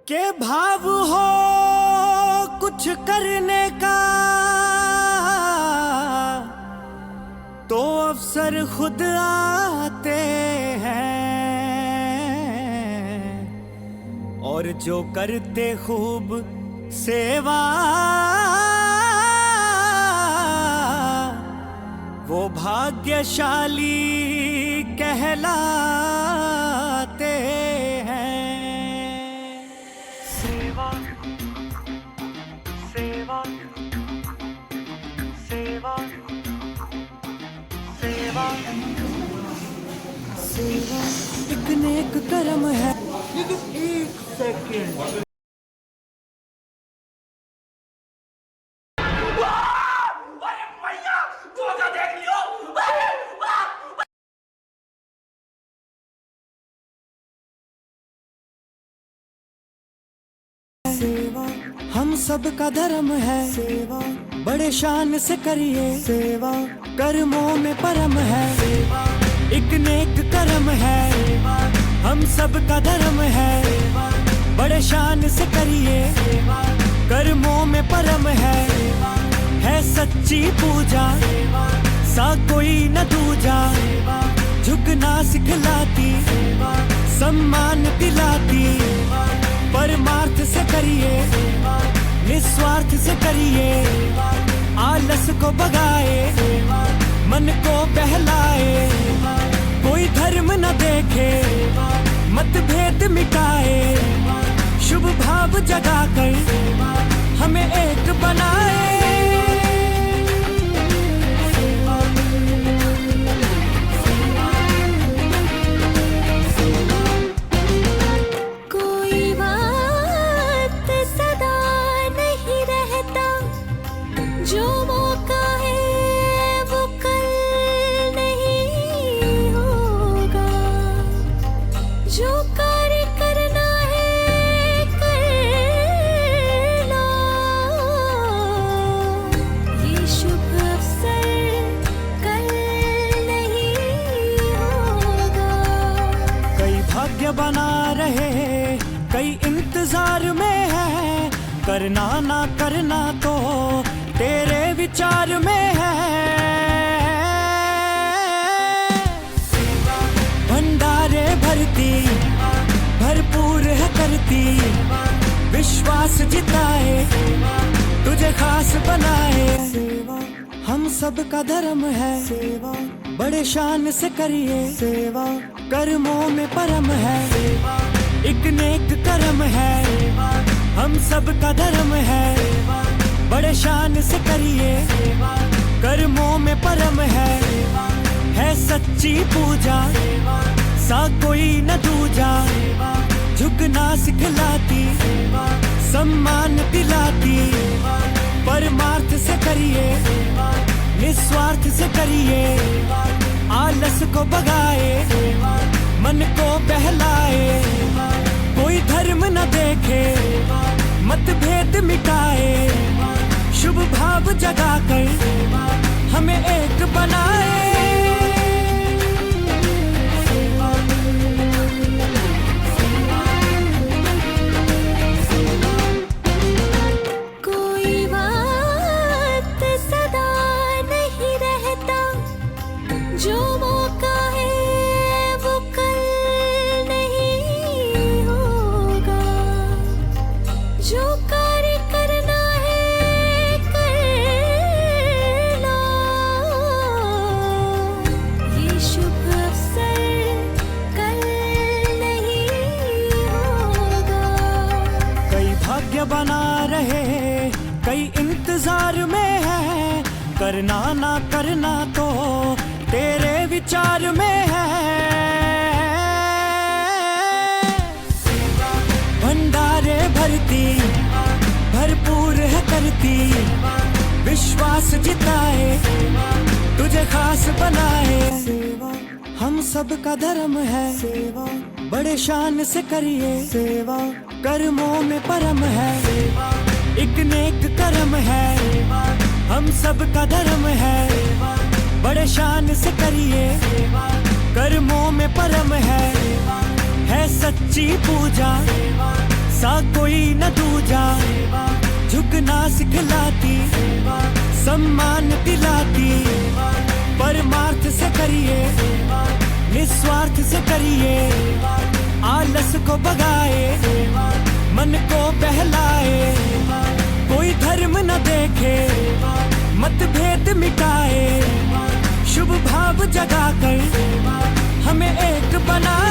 के भाव हो कुछ करने का तो अवसर खुद आते हैं, और जो करते खूब सेवा वो भाग्यशाली कहलाते हैं। सेवा सेवा सेवा सेवा सेवा एक नेक कर्म है। एक सेकंड, सेवा हम सब का धर्म है। सेवा बड़े शान से करिए, सेवा कर्मों में परम है। सेवा एक नेक कर्म है, हम सब का धर्म है। बड़े शान से करिए, कर्मों में परम है सच्ची पूजा, सा कोई न दूजा। झुकना सिखलाती, सम्मान दिलाती, परमार्थ से करिए, निस्वार्थ से करिए। आलस को भगाए, मन को बहलाए, कोई धर्म न देखे, मतभेद मिटाए। शुभ भाव जगाकर हमें एक बनाए। जो मौका है वो कल नहीं होगा, जो कार्य करना है कर लो। ये शुभ अवसर कल नहीं होगा। कई भाग्य बना रहे, कई इंतजार में है। करना ना करना तो तेरे विचार में है। भंडारे भरती, भरपूर है करती, विश्वास जिताए, तुझे खास बनाए। सेवा हम सब का धर्म है। सेवा बड़े शान से करिए, सेवा कर्मों में परम है। एक नेक कर्म है, हम सब का धर्म है। बड़े शान से करिए, कर्मों में परम है सच्ची पूजा, सा कोई न दूजा। झुकना सिखलाती, सम्मान दिलाती, परमार्थ से करिए, निस्वार्थ से करिए। आलस को भगाए, मन को बहलाए, कोई धर्म न देखे, मतभेद मिटाए। शुभ भाव जगाकर हमें एक बनाए। कोई बात सदा नहीं रहता, जो मौका है वो कल नहीं होगा, जो कार्य करना है कर लो। ये शुभ अवसर कल नहीं होगा। कई भाग्य बना रहे, कई इंतजार में है। करना ना करना तो तेरे विचार में है। भंडारे भरती, भरपूर है करती, विश्वास जिताए, तुझे खास बनाए। सेवा हम सब का धर्म है। सेवा बड़े शान से करिए, सेवा कर्मों में परम है। एक नेक कर्म है, हम सब का धर्म है। बड़े शान से करिए, कर्मों में परम है सच्ची पूजा, सा कोई न दूजा, झुकना सिखलाती, सम्मान दिलाती, परमार्थ से करिए, निस्वार्थ से करिए, आलस को भगाए, मन को बहलाए, कोई धर्म न देखे, मतभेद मिटाए, शुभ भाव जगाकर हमें एक बनाए।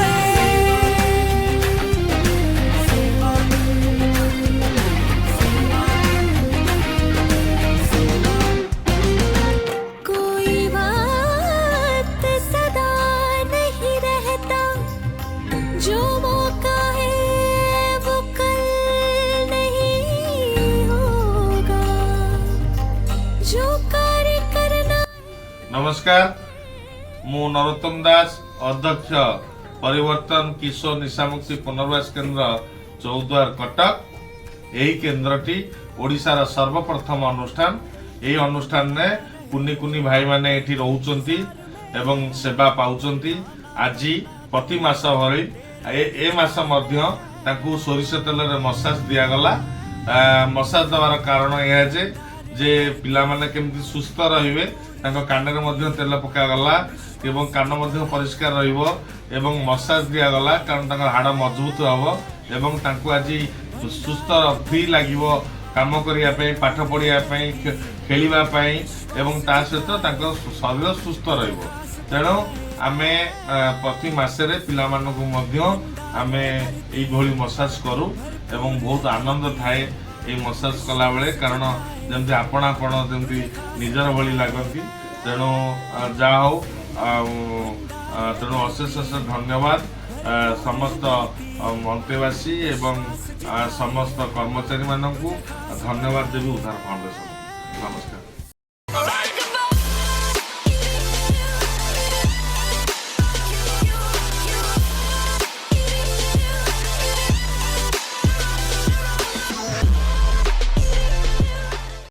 कोई बात सदा नहीं रहता, जो मौका है वो कल नहीं होगा, जो कार्य करना। नमस्कार, मु नरोत्तम दास, अध्यक्ष परिवर्तन किशोर निशामुक्ति पुनर्वास केन्द्र चौद्वार कटक। यही केन्द्रटी ओडिशार सर्वप्रथम अनुष्ठान। यही अनुष्ठान में कुनी कुनी भाई माने एठी रहउचंती एवं सेवा पाउचंती। आज प्रति मास भरी ए मास मध्य ताकू सोरिष तेल रे मसाज दिया गला। मसाज देवार कारण यह जे पिला माने केमती सुस्थ रहिबे, तांको कान रे मध्य तेल पका गला एवं कान मध्य परिष्कार रहिबो एवं मसाज दिया गला, कारण तांको हाड़ मजबूत हबो एवं तांको आज सुस्थ फ्री लागिबो काम करिया पे, पाठ पढ़िया पे, खेलिबा पे एवं ता सहित तांको शरीर सुस्थ रहिबो। तेणु आमे प्रति मासरे पिला मानकु मध्य आमे एई भली मसाज करू एवं बहुत आनंद थाए ए मसाज कला बेले, कारण जमती आपण आपण जमती निजर भली लागती। तेणु जा हो, तेणु अशेष अशेष धन्यवाद समस्त मंत्रीवासी एवं समस्त कर्मचारी मानकु धन्यवाद देवी उद्धार फाउंडेशन। नमस्कार।